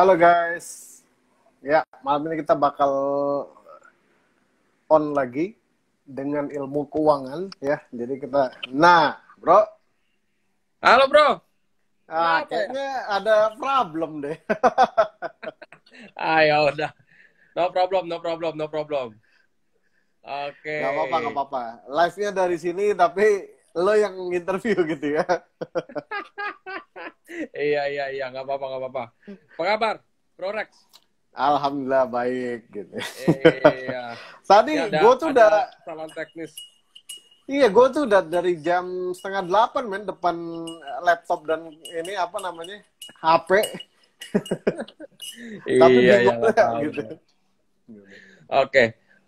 Halo guys, ya malam ini kita bakal on lagi dengan ilmu keuangan ya. Jadi kita, bro, Halo bro, kenapa ya? kayaknya ada problem deh. Ya udah, no problem. Oke. Nggak apa-apa. Live-nya dari sini tapi lo yang interview gitu ya. Iya, nggak apa-apa. Apa kabar, Bro Rex? Alhamdulillah baik gitu. Iya. Tadi Ya, gue tuh udah, kesalahan teknis. gue tuh udah dari jam 7:30 men depan laptop dan ini apa namanya HP. Tapi Iya, bingung nggak ya, apa-apa. gitu.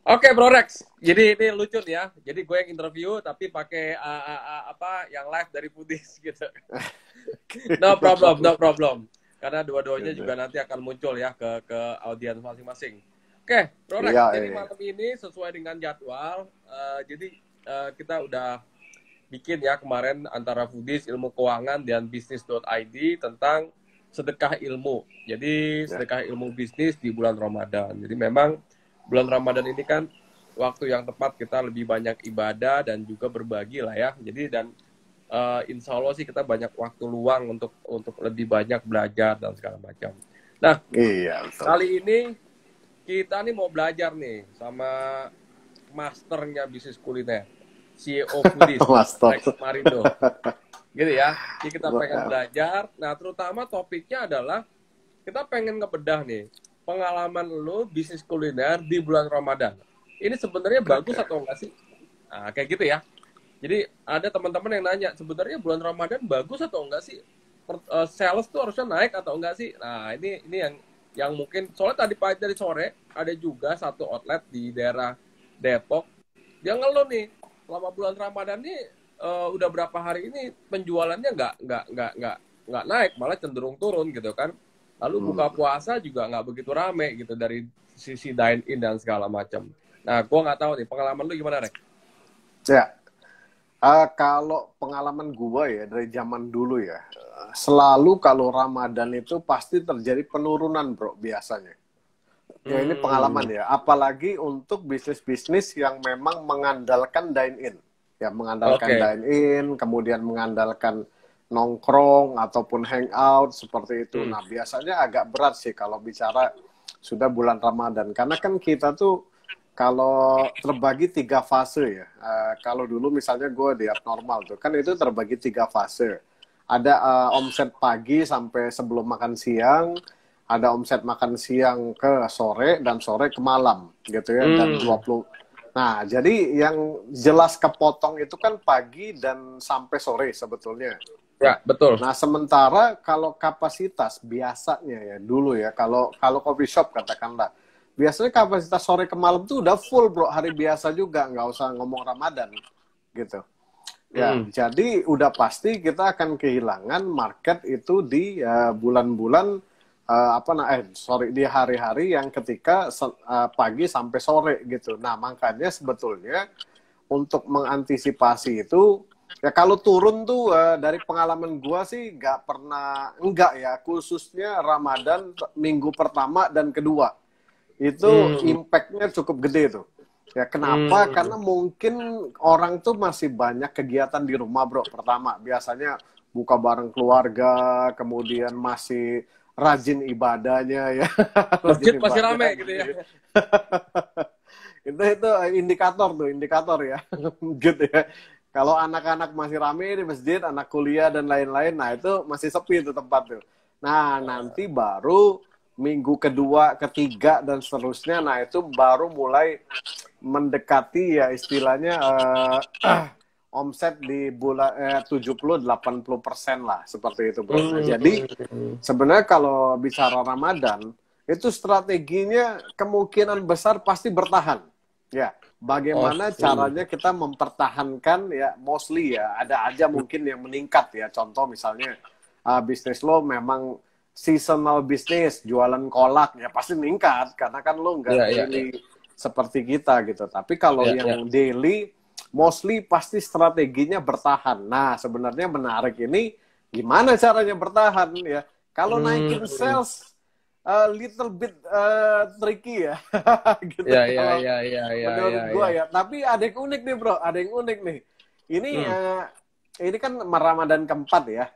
Oke, Bro Rex. Jadi ini lucu nih ya. Jadi gue yang interview tapi pakai apa yang live dari Pudis gitu. No problem. Karena dua-duanya juga nanti akan muncul ya ke audiens masing-masing. Oke, Bro Rex. Jadi malam ini sesuai dengan jadwal. Jadi kita udah bikin ya kemarin antara Foodies, Ilmu Keuangan, dan Bisnis.id tentang sedekah ilmu. Jadi sedekah ilmu bisnis di bulan Ramadan. Jadi memang bulan Ramadan ini kan waktu yang tepat kita lebih banyak ibadah dan juga berbagi lah ya. Jadi dan insya Allah sih kita banyak waktu luang untuk lebih banyak belajar dan segala macam. Nah, kali ini kita nih mau belajar nih sama masternya bisnis kuliner, CEO Foodies, Rex Marindo. Gitu ya. Jadi kita pengen belajar. Nah, terutama topiknya adalah kita pengen ngebedah nih pengalaman lo bisnis kuliner di bulan Ramadan. Ini sebenarnya bagus atau enggak sih? Nah, kayak gitu ya. Jadi ada teman-teman yang nanya, sebenarnya bulan Ramadan bagus atau enggak sih? Sales tuh harusnya naik atau enggak sih? Nah, ini yang mungkin soalnya tadi pagi dari sore ada juga satu outlet di daerah Depok. Dia ngeluh nih, selama bulan Ramadan nih udah berapa hari ini penjualannya nggak naik, malah cenderung turun gitu kan. Lalu buka puasa juga nggak begitu rame gitu dari sisi dine in dan segala macam. Nah, gue nggak tahu nih pengalaman lu gimana, Rek? Ya, kalau pengalaman gue ya dari zaman dulu ya, selalu kalau Ramadan itu pasti terjadi penurunan bro biasanya. Ya ini pengalaman ya, apalagi untuk bisnis-bisnis yang memang mengandalkan dine in, ya mengandalkan dine in, kemudian mengandalkan nongkrong ataupun hangout seperti itu. Nah biasanya agak berat sih kalau bicara sudah bulan Ramadan, karena kan kita tuh kalau terbagi 3 fase ya. Kalau dulu misalnya gue di abnormal tuh kan itu terbagi 3 fase. Ada omset pagi sampai sebelum makan siang, ada omset makan siang ke sore, dan sore ke malam gitu ya, dan 20. Nah, jadi yang jelas kepotong itu kan pagi dan sampai sore sebetulnya. Ya, betul. Nah, sementara kalau kapasitas biasanya ya dulu ya, kalau coffee shop katakanlah, biasanya kapasitas sore ke malam tuh udah full bro, hari biasa juga, nggak usah ngomong Ramadan gitu. Ya, jadi udah pasti kita akan kehilangan market itu di bulan-bulan di hari-hari yang ketika pagi sampai sore gitu. Nah, makanya sebetulnya untuk mengantisipasi itu ya kalau turun tuh dari pengalaman gua sih enggak ya, khususnya Ramadan minggu pertama dan kedua. Itu impact-nya cukup gede tuh. Ya kenapa? Karena mungkin orang tuh masih banyak kegiatan di rumah bro. Pertama, biasanya buka bareng keluarga, kemudian masih rajin ibadahnya ya. Masjid masih rame gitu ya. itu indikator ya. Gitu ya. Kalau anak-anak masih rame di masjid, anak kuliah dan lain-lain, nah itu masih sepi itu tempat tuh. Nah, nanti baru minggu kedua, ketiga, dan seterusnya, nah itu baru mulai mendekati ya istilahnya omset di bulan 70-80% lah, seperti itu bro. Nah, jadi sebenarnya kalau bicara Ramadan, itu strateginya kemungkinan besar pasti bertahan. Ya, bagaimana caranya kita mempertahankan ya, mostly ya, ada aja mungkin yang meningkat ya. Contoh misalnya bisnis lo memang seasonal bisnis, jualan kolak, ya pasti meningkat karena kan lo nggak daily seperti kita gitu. Tapi kalau yang daily, mostly pasti strateginya bertahan. Nah, sebenarnya menarik ini gimana caranya bertahan ya? Kalau naikin sales little bit tricky ya. Gitu Ya, ya, kalau ya, ya, ya, menurut ya, gua ya. ya. Tapi ada yang unik nih bro, ada yang unik nih. Hmm. Ini kan Ramadan keempat ya,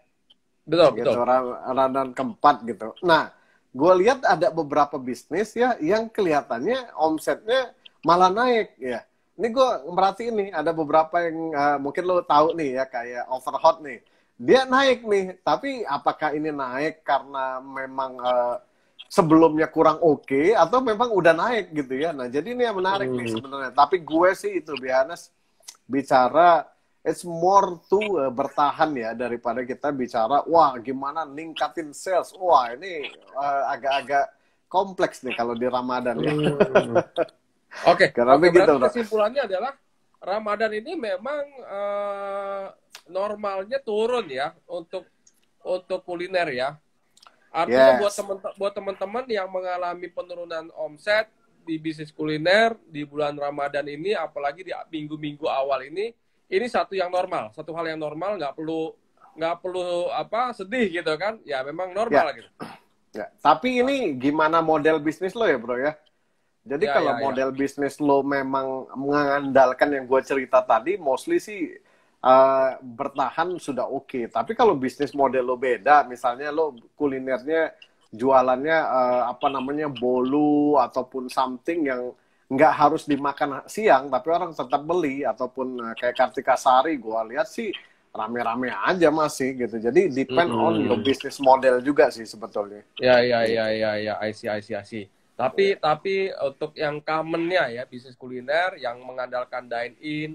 Betul, betul. gitu. Ramadan keempat gitu. Nah, gue lihat ada beberapa bisnis ya yang kelihatannya omsetnya malah naik ya. Ini gue merhatiin nih, ada beberapa yang mungkin lo tahu nih ya, kayak Overhot nih. Dia naik nih, tapi apakah ini naik karena memang sebelumnya kurang oke atau memang udah naik gitu ya. Nah, jadi ini yang menarik nih Hmm. sebenarnya. Tapi gue sih itu biasa bicara it's more to bertahan ya daripada kita bicara wah gimana ningkatin sales. Wah, ini agak-agak kompleks nih kalau di Ramadan ya. Hmm. Oke, Karena oke. begitu, Berarti bro. kesimpulannya adalah Ramadan ini memang normalnya turun ya untuk kuliner ya. Artinya Yes. buat teman-teman yang mengalami penurunan omset di bisnis kuliner di bulan Ramadan ini, apalagi di minggu-minggu awal ini satu yang normal, satu hal yang normal, nggak perlu apa sedih gitu kan? Ya memang Ya. normal gitu. Ya. Tapi ini gimana model bisnis lo ya, bro ya? Jadi Ya, kalau ya, ya. model bisnis lo memang mengandalkan yang gue cerita tadi, mostly sih bertahan sudah oke. Tapi kalau bisnis model lo beda, misalnya lo kulinernya jualannya apa namanya bolu ataupun something yang nggak harus dimakan siang, tapi orang tetap beli, ataupun kayak Kartika Sari, gue lihat sih rame-rame aja masih gitu. Jadi depend on your Hmm. business model juga sih sebetulnya. Ya, ya, ya, ya, ya, I see, I see, I see. Tapi untuk yang commonnya ya bisnis kuliner yang mengandalkan dine in,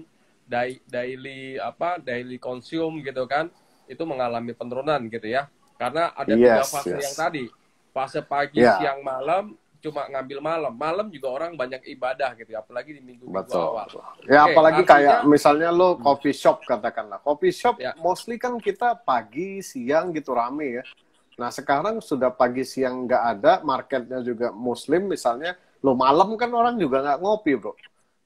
daily consume gitu kan, itu mengalami penurunan gitu ya. Karena ada tiga Yes, fase yang yes. tadi, fase pagi, Ya, siang, malam, cuma ngambil malam juga orang banyak ibadah gitu ya, apalagi di minggu-minggu betul. awal. Ya, Oke, apalagi artinya kayak misalnya lo coffee shop katakanlah. Coffee shop ya. mostly kan kita pagi, siang gitu rame ya. Nah, sekarang sudah pagi, siang nggak ada, marketnya juga muslim misalnya. Lo malam kan orang juga nggak ngopi, bro.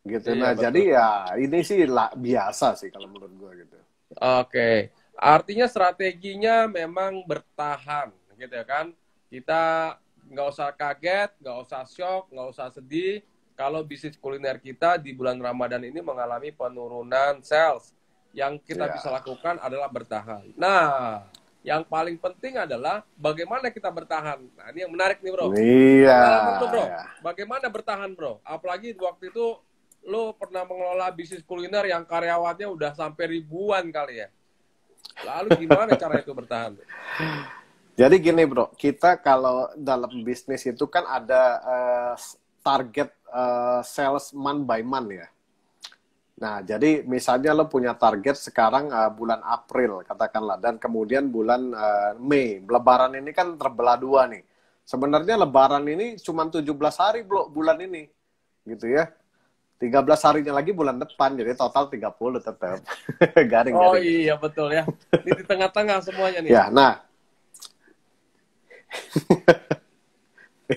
Gitu. Iya, Nah, betul. jadi ya ini sih biasa sih kalau menurut gue gitu. Oke, artinya strateginya memang bertahan, gitu ya kan? Kita nggak usah kaget, nggak usah shock, nggak usah sedih. Kalau bisnis kuliner kita di bulan Ramadan ini mengalami penurunan sales, yang kita bisa Ya. lakukan adalah bertahan. Nah, yang paling penting adalah bagaimana kita bertahan. Nah, ini yang menarik nih, bro. Iya. Pengalaman lo, bro, Ya. bagaimana bertahan, bro? Apalagi waktu itu lo pernah mengelola bisnis kuliner yang karyawannya udah sampai ribuan kali ya. Lalu gimana cara itu bertahan? Jadi gini bro, kita kalau dalam bisnis itu kan ada target sales month by month ya. Nah, jadi misalnya lo punya target sekarang bulan April katakanlah, dan kemudian bulan Mei. Lebaran ini kan terbelah dua nih. Sebenarnya Lebaran ini cuma 17 hari bro, bulan ini. Gitu ya. 13 harinya lagi bulan depan, jadi total 30 tetap. Oh Garing-garing. iya betul ya. Ini di tengah-tengah semuanya nih. Ya, nah.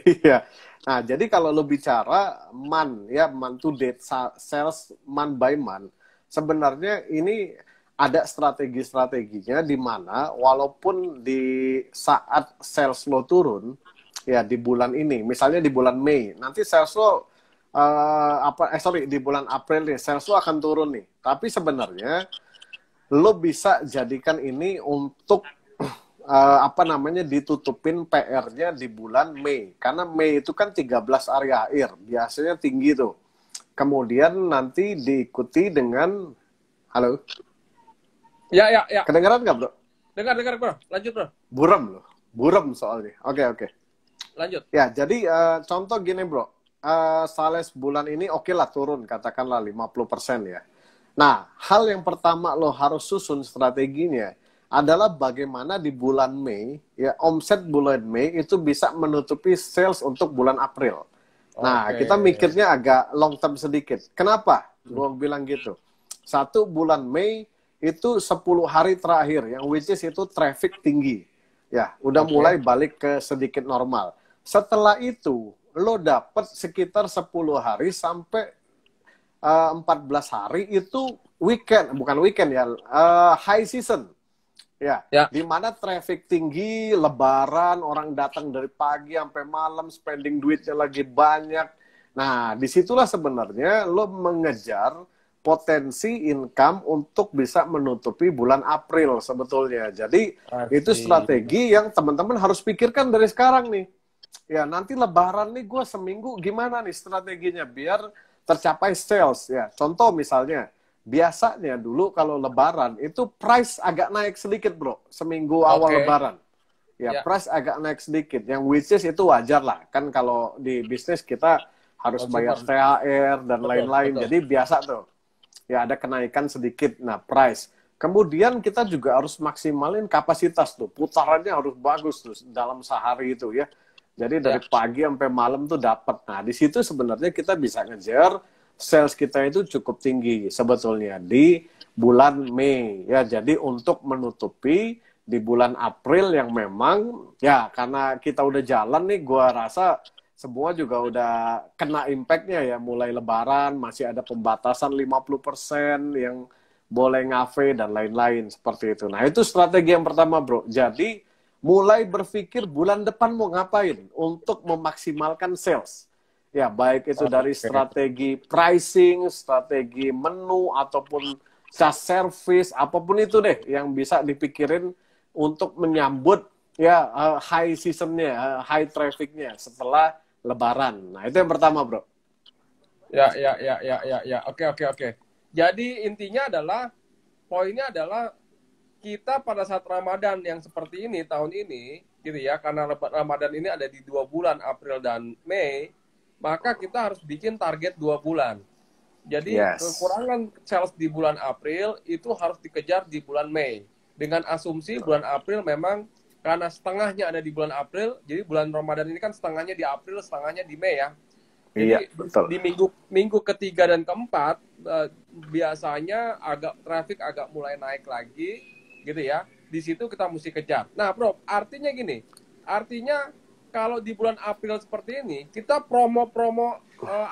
Iya. Nah, jadi kalau lo bicara month to date sales month by month, sebenarnya ini ada strategi-strateginya di mana walaupun di saat sales lo turun ya di bulan ini, misalnya di bulan Mei, nanti sales lo di bulan April nih sales lo akan turun nih. Tapi sebenarnya lo bisa jadikan ini untuk ditutupin PR-nya di bulan Mei. Karena Mei itu kan 13 hari akhir, biasanya tinggi tuh. Kemudian nanti diikuti dengan halo. Ya, ya, ya. Kedengeran nggak, bro? Dengar, bro. Lanjut, bro. Buram loh. Buram soalnya. Oke. Lanjut. Ya, jadi contoh gini, bro. Sales bulan ini oke lah turun, katakanlah 50% ya. Nah, hal yang pertama lo harus susun strateginya adalah bagaimana di bulan Mei, ya omset bulan Mei itu bisa menutupi sales untuk bulan April. Nah, Oke. kita mikirnya agak long term sedikit. Kenapa? Gue bilang gitu. Satu bulan Mei itu 10 hari terakhir, yang which is itu traffic tinggi. Ya, udah Oke. mulai balik ke sedikit normal. Setelah itu, lo dapat sekitar 10 hari sampai 14 hari itu weekend, bukan weekend ya, high season. Ya, Ya. di mana traffic tinggi, lebaran, orang datang dari pagi sampai malam, spending duitnya lagi banyak. Nah, disitulah sebenarnya lo mengejar potensi income untuk bisa menutupi bulan April sebetulnya. Jadi, itu Asik. strategi yang teman-teman harus pikirkan dari sekarang nih. Ya, nanti lebaran nih gue seminggu gimana nih strateginya biar tercapai sales ya. Contoh misalnya, biasanya dulu kalau lebaran itu price agak naik sedikit, Bro, seminggu awal Oke. lebaran. Ya, Ya, price agak naik sedikit. Yang which is itu wajar lah. Kan kalau di bisnis kita harus bayar consumer. THR dan Betul, lain-lain. betul. Jadi biasa tuh. Ya, ada kenaikan sedikit. Nah, price. Kemudian kita juga harus maksimalin kapasitas tuh. Putarannya harus bagus tuh dalam sehari itu ya. Jadi dari Ya, pagi sampai malam tuh dapat. Nah, di situ sebenarnya kita bisa ngejar sales kita itu cukup tinggi sebetulnya di bulan Mei ya. Jadi untuk menutupi di bulan April yang memang ya karena kita udah jalan nih, gua rasa semua juga udah kena impact-nya ya. Mulai lebaran masih ada pembatasan 50% yang boleh ngafe dan lain-lain seperti itu. Nah, itu strategi yang pertama, Bro. Jadi mulai berpikir bulan depan mau ngapain untuk memaksimalkan sales. Ya, baik itu dari oke. strategi pricing, strategi menu, ataupun cash service, apapun itu deh yang bisa dipikirin untuk menyambut ya high seasonnya, high trafficnya setelah Lebaran. Nah, itu yang pertama, Bro. Ya, ya, ya, ya, ya, ya. Oke, oke, oke. Jadi intinya adalah, poinnya adalah kita pada saat Ramadan yang seperti ini tahun ini, gitu ya, karena Ramadan ini ada di 2 bulan, April dan Mei, maka kita harus bikin target 2 bulan. Jadi Yes. kekurangan sales di bulan April itu harus dikejar di bulan Mei. Dengan asumsi bulan April memang karena setengahnya ada di bulan April, jadi bulan Ramadan ini kan setengahnya di April, setengahnya di Mei ya. Iya, Jadi betul. di minggu ketiga dan keempat biasanya traffic agak mulai naik lagi, gitu ya. Di situ kita mesti kejar. Nah, Bro, artinya gini, artinya kalau di bulan April seperti ini, kita promo-promo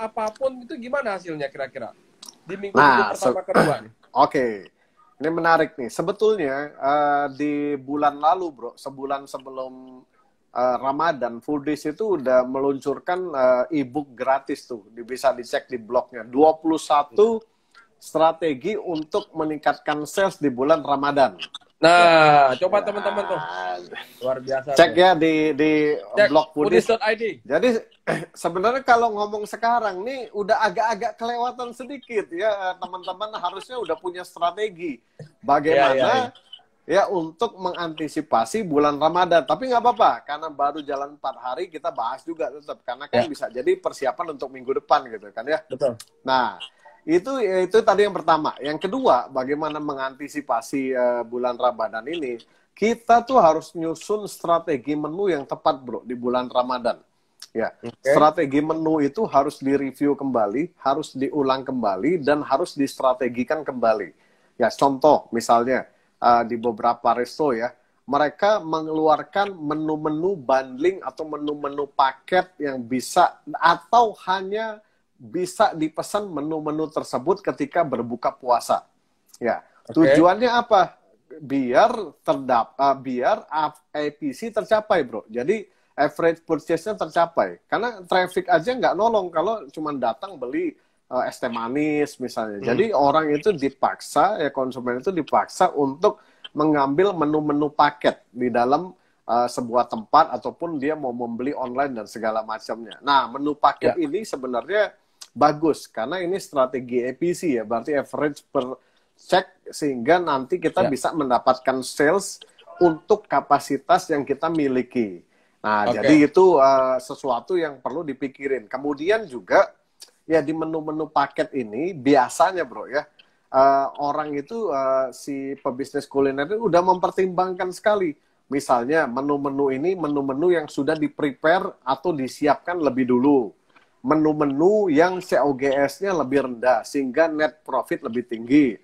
apapun itu gimana hasilnya kira-kira di minggu-minggu Nah, pertama kedua nih? oke. Ini menarik nih. Sebetulnya di bulan lalu, Bro, sebulan sebelum Ramadan, Foodies itu udah meluncurkan e-book gratis tuh. Bisa dicek di blognya. 21 strategi untuk meningkatkan sales di bulan Ramadan. Nah, coba teman-teman tuh. Nah, Luar biasa cek tuh. ya di Cek blog Foodies. foodies.id. Jadi sebenarnya kalau ngomong sekarang nih udah agak-agak kelewatan sedikit ya, teman-teman harusnya udah punya strategi bagaimana ya untuk mengantisipasi bulan Ramadan. Tapi nggak apa-apa karena baru jalan 4 hari kita bahas juga tetap karena kan Ya, bisa jadi persiapan untuk minggu depan gitu kan ya. betul. Nah, itu tadi yang pertama. Yang kedua, bagaimana mengantisipasi bulan Ramadan ini? Kita tuh harus nyusun strategi menu yang tepat, Bro, di bulan Ramadan. Ya, Oke. strategi menu itu harus direview kembali, harus diulang kembali, dan harus distrategikan kembali. Ya, contoh misalnya di beberapa resto ya, mereka mengeluarkan menu-menu bundling atau menu-menu paket yang bisa atau hanya bisa dipesan menu-menu tersebut ketika berbuka puasa. Ya, Oke. tujuannya apa? Biar APC tercapai, Bro. Jadi average purchase-nya tercapai. Karena traffic aja nggak nolong kalau cuma datang beli es teh manis misalnya. Jadi orang itu dipaksa, ya konsumen itu dipaksa untuk mengambil menu-menu paket di dalam sebuah tempat ataupun dia mau membeli online dan segala macamnya. Nah, menu paket ini sebenarnya bagus karena ini strategi APC ya, berarti average per check sehingga nanti kita bisa mendapatkan sales untuk kapasitas yang kita miliki. Nah, jadi itu sesuatu yang perlu dipikirin. Kemudian juga ya di menu-menu paket ini biasanya, Bro ya, orang itu si pebisnis kuliner itu udah mempertimbangkan sekali. Misalnya menu-menu ini menu-menu yang sudah di-prepare atau disiapkan lebih dulu. Menu-menu yang COGS-nya lebih rendah sehingga net profit lebih tinggi.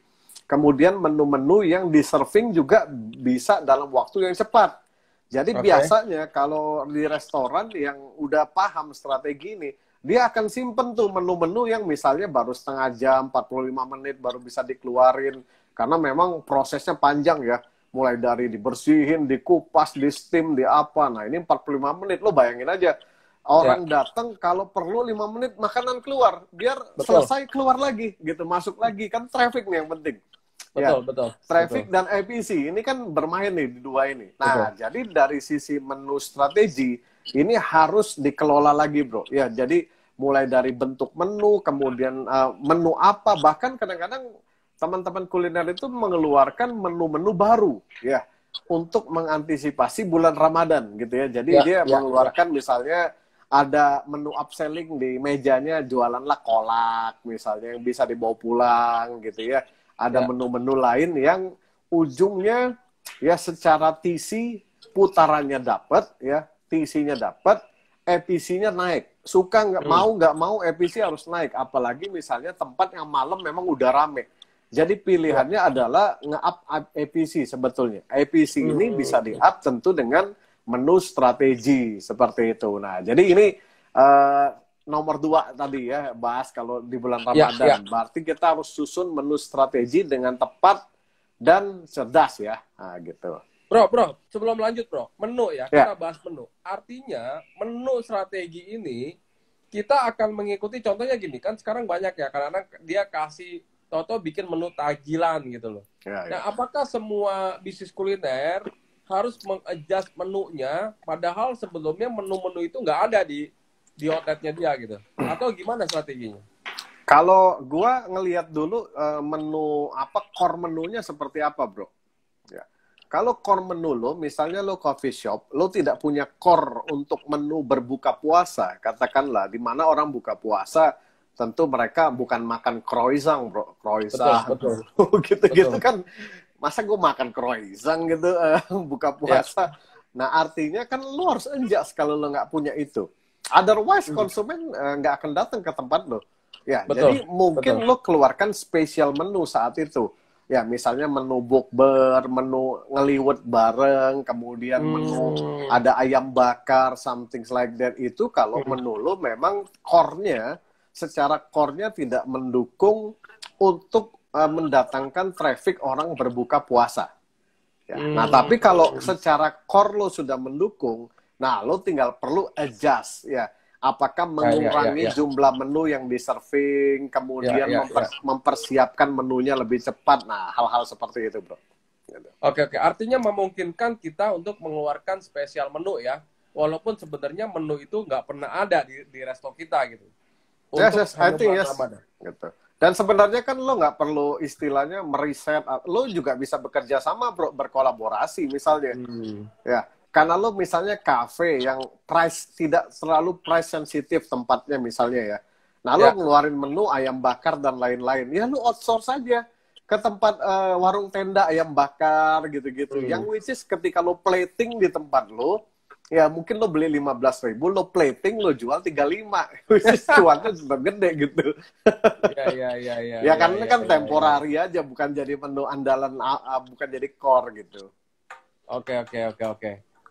Kemudian menu-menu yang di-serving juga bisa dalam waktu yang cepat. Jadi biasanya kalau di restoran yang udah paham strategi ini, dia akan simpen tuh menu-menu yang misalnya baru setengah jam, 45 menit baru bisa dikeluarin. Karena memang prosesnya panjang ya. mulai dari dibersihin, dikupas, di steam, di apa. Nah, ini 45 menit. Lo bayangin aja, orang datang kalau perlu 5 menit makanan keluar, biar selesai keluar lagi gitu, masuk lagi. Kan traffic nih yang penting. Betul. Traffic dan efisi ini kan bermain nih di dua ini. Nah, jadi dari sisi menu strategi ini harus dikelola lagi, bro. Ya, jadi mulai dari bentuk menu, kemudian menu apa, bahkan kadang-kadang teman-teman kuliner itu mengeluarkan menu-menu baru, ya, untuk mengantisipasi bulan Ramadan, gitu ya. Jadi dia mengeluarkan misalnya ada menu upselling di mejanya, jualanlah kolak misalnya yang bisa dibawa pulang gitu ya. Ada menu-menu lain yang ujungnya ya secara TC putarannya dapat ya, TC-nya dapat, EPC-nya naik. Suka nggak mau EPC harus naik, apalagi misalnya tempat yang malam memang udah rame. Jadi pilihannya adalah nge-up EPC sebetulnya. EPC ini bisa di-up tentu dengan menu strategi seperti itu. Nah, jadi ini nomor 2 tadi ya, bahas kalau di bulan Ramadan. Berarti kita harus susun menu strategi dengan tepat dan cerdas ya. Nah, gitu. Bro, sebelum lanjut bro, menu ya, kita bahas menu. Artinya menu strategi ini kita akan mengikuti, contohnya gini, kan sekarang banyak ya, karena dia kasih Toto bikin menu tagilan gitu loh. Nah, apakah semua bisnis kuliner harus meng-adjust menunya, padahal sebelumnya menu-menu itu nggak ada di outletnya dia gitu? Atau gimana strateginya? Kalau gua ngelihat dulu menu core menunya seperti apa, bro. Ya. Kalau core menu lo, misalnya lo coffee shop, lo tidak punya core untuk menu berbuka puasa, katakanlah, di mana orang buka puasa, tentu mereka bukan makan croissant, bro. Croissant. Betul. Gitu-gitu kan. Masa gue makan croissant gitu buka puasa. Nah, artinya kan lo harus adjust kalau lo nggak punya itu. Otherwise, konsumen nggak akan datang ke tempat lo. Ya, jadi mungkin lo keluarkan spesial menu saat itu. Ya, misalnya menu bukber, menu ngeliwet bareng, kemudian menu ada ayam bakar, something like that. Itu kalau menu lo memang secara core-nya tidak mendukung untuk mendatangkan traffic orang berbuka puasa. Ya. Nah, tapi kalau secara core lo sudah mendukung, nah lo tinggal perlu adjust ya. Apakah mengurangi jumlah menu yang di-serving, kemudian mempersiapkan menunya lebih cepat. Nah, hal-hal seperti itu, bro. Oke. Artinya memungkinkan kita untuk mengeluarkan spesial menu ya. Walaupun sebenarnya menu itu nggak pernah ada di resto kita gitu. Yes, I think yes. Gitu. Dan sebenarnya kan lo nggak perlu istilahnya meriset, lo juga bisa bekerja sama, bro, berkolaborasi misalnya. Ya, karena lo misalnya kafe yang tidak terlalu price sensitif tempatnya misalnya ya. Nah, lo ngeluarin menu ayam bakar dan lain-lain. Ya, lo outsource aja ke tempat warung tenda ayam bakar gitu-gitu. Yang which is ketika lo plating di tempat lo, ya mungkin lo beli 15.000, lo plating, lo jual 35. Cuannya sudah gede gitu. Ya karena kan temporary aja, bukan jadi menu andalan, bukan jadi core gitu.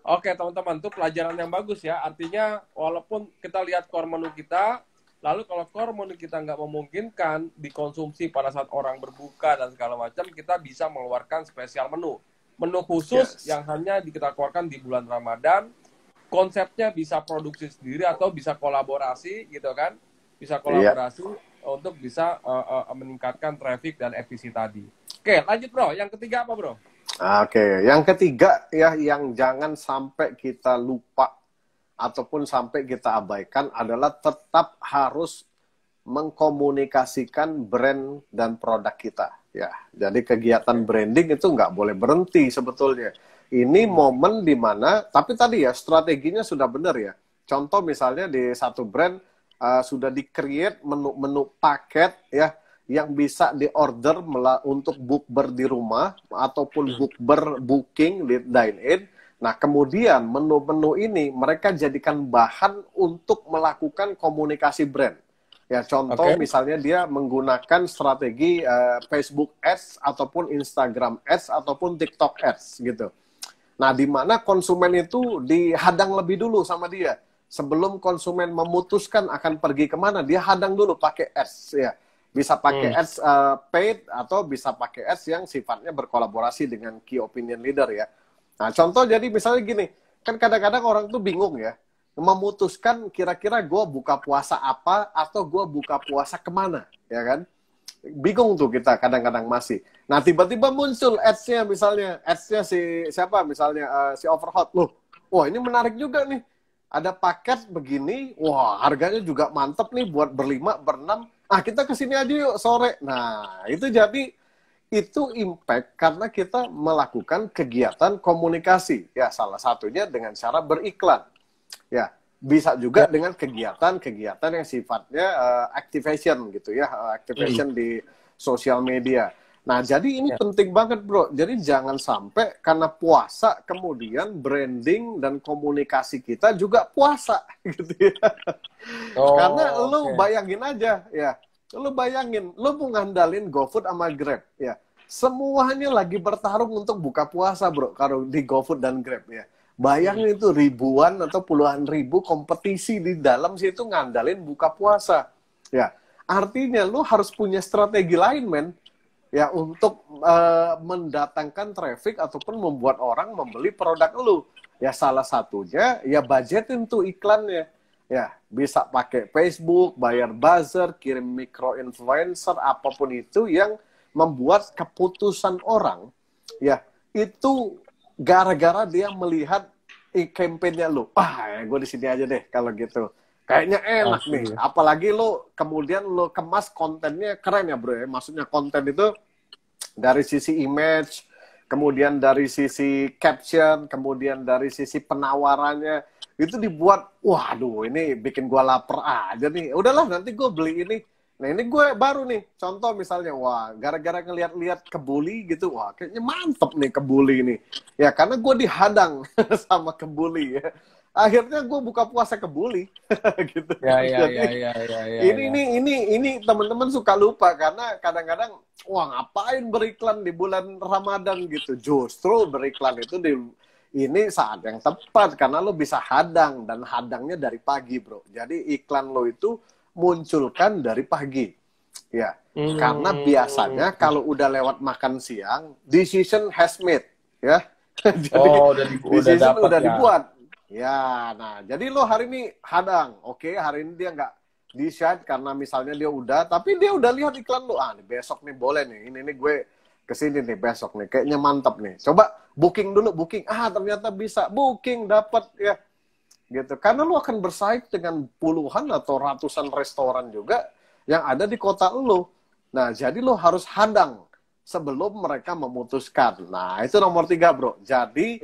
Oke, teman-teman, itu pelajaran yang bagus ya. Artinya walaupun kita lihat core menu kita, lalu kalau core menu kita nggak memungkinkan dikonsumsi pada saat orang berbuka dan segala macam, kita bisa mengeluarkan spesial menu. Menu khusus yang hanya kita keluarkan di bulan Ramadan. Konsepnya bisa produksi sendiri atau bisa kolaborasi gitu kan, bisa kolaborasi untuk bisa meningkatkan traffic dan efisi tadi. Oke, lanjut bro, yang ketiga apa bro? Oke, yang ketiga ya, yang jangan sampai kita lupa ataupun sampai kita abaikan adalah tetap harus mengkomunikasikan brand dan produk kita ya. Jadi kegiatan branding itu nggak boleh berhenti sebetulnya. Ini momen di mana, tapi tadi ya strateginya sudah benar ya. Contoh misalnya di satu brand sudah di-create menu-menu paket ya, yang bisa di-order untuk bukber di rumah ataupun bukber booking di dine-in. Nah, kemudian menu-menu ini mereka jadikan bahan untuk melakukan komunikasi brand. Ya, contoh misalnya dia menggunakan strategi Facebook Ads ataupun Instagram Ads ataupun TikTok Ads gitu. Nah, di mana konsumen itu dihadang lebih dulu sama dia. Sebelum konsumen memutuskan akan pergi kemana, dia hadang dulu pakai ads ya. Bisa pakai ads paid atau bisa pakai ads yang sifatnya berkolaborasi dengan key opinion leader ya. Nah, contoh jadi misalnya gini, kan kadang-kadang orang tuh bingung ya, memutuskan kira-kira gue buka puasa apa atau gue buka puasa kemana, ya kan? Bingung tuh kita kadang-kadang masih. Nah, tiba-tiba muncul ads-nya misalnya, ads-nya si siapa misalnya, si Overhot. Loh, wah ini menarik juga nih. Ada paket begini, wah harganya juga mantep nih buat berlima, berenam. Ah, kita kesini aja yuk sore. Nah, itu jadi itu impact karena kita melakukan kegiatan komunikasi. Ya, salah satunya dengan cara beriklan. Ya, bisa juga dengan kegiatan-kegiatan yang sifatnya activation gitu ya, activation di sosial media. Nah, jadi ini penting banget, bro. Jadi jangan sampai karena puasa kemudian branding dan komunikasi kita juga puasa gitu ya. Karena lu bayangin aja ya. Lu bayangin, lu mau ngandalin GoFood sama Grab ya. Semuanya lagi bertarung untuk buka puasa, bro. Kalau di GoFood dan Grab ya. Bayangin itu ribuan atau puluhan ribu kompetisi di dalam situ ngandalin buka puasa. Ya, artinya lu harus punya strategi lain, men. Ya, untuk mendatangkan traffic ataupun membuat orang membeli produk lu. Ya, salah satunya ya budgetin tuh iklannya. Ya, bisa pakai Facebook, bayar buzzer, kirim micro influencer, apapun itu yang membuat keputusan orang ya itu gara-gara dia melihat campaign-nya lu. Ya gue di sini aja deh kalau gitu. Kayaknya enak nih. Apalagi lu kemudian lu kemas kontennya keren ya, bro ya. Maksudnya konten itu dari sisi image, kemudian dari sisi caption, kemudian dari sisi penawarannya itu dibuat, waduh ini bikin gua lapar aja nih. Udahlah nanti gue beli ini. Nah ini gue baru nih, contoh misalnya, wah gara-gara ngeliat-lihat kebuli gitu, wah kayaknya mantep nih kebuli ini. Ya karena gue dihadang sama kebuli ya. Akhirnya gue buka puasa kebuli gitu. Ya. Ini teman-teman suka lupa karena kadang-kadang, wah ngapain beriklan di bulan Ramadan gitu. Justru beriklan itu ini saat yang tepat karena lo bisa hadang dan hadangnya dari pagi, bro. Jadi iklan lo itu munculkan dari pagi ya karena biasanya kalau udah lewat makan siang decision has made ya. Jadi decision udah dibuat ya. Nah jadi lo hari ini hadang, oke, hari ini dia nggak decide karena misalnya dia udah, tapi dia udah lihat iklan lo, nih besok nih boleh nih, ini gue kesini nih besok nih kayaknya mantap nih, coba booking dulu, booking, ternyata bisa booking dapat ya gitu. Karena lu akan bersaing dengan puluhan atau ratusan restoran juga yang ada di kota lu. Nah, jadi lu harus hadang sebelum mereka memutuskan. Nah, itu nomor 3, bro. Jadi,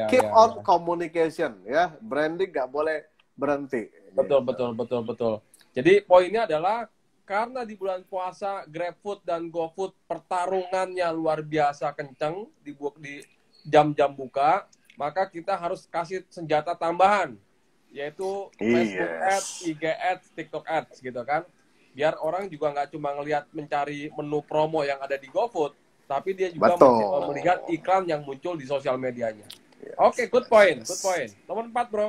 keep on communication, ya. Branding nggak boleh berhenti. Betul. Jadi, poinnya adalah karena di bulan puasa, GrabFood dan GoFood pertarungannya luar biasa kenceng di jam-jam buka, maka kita harus kasih senjata tambahan, yaitu Facebook Ads, IG Ads, TikTok Ads gitu kan. Biar orang juga nggak cuma ngelihat mencari menu promo yang ada di GoFood, tapi dia juga melihat iklan yang muncul di sosial medianya. Oke, good point. Nomor 4, bro.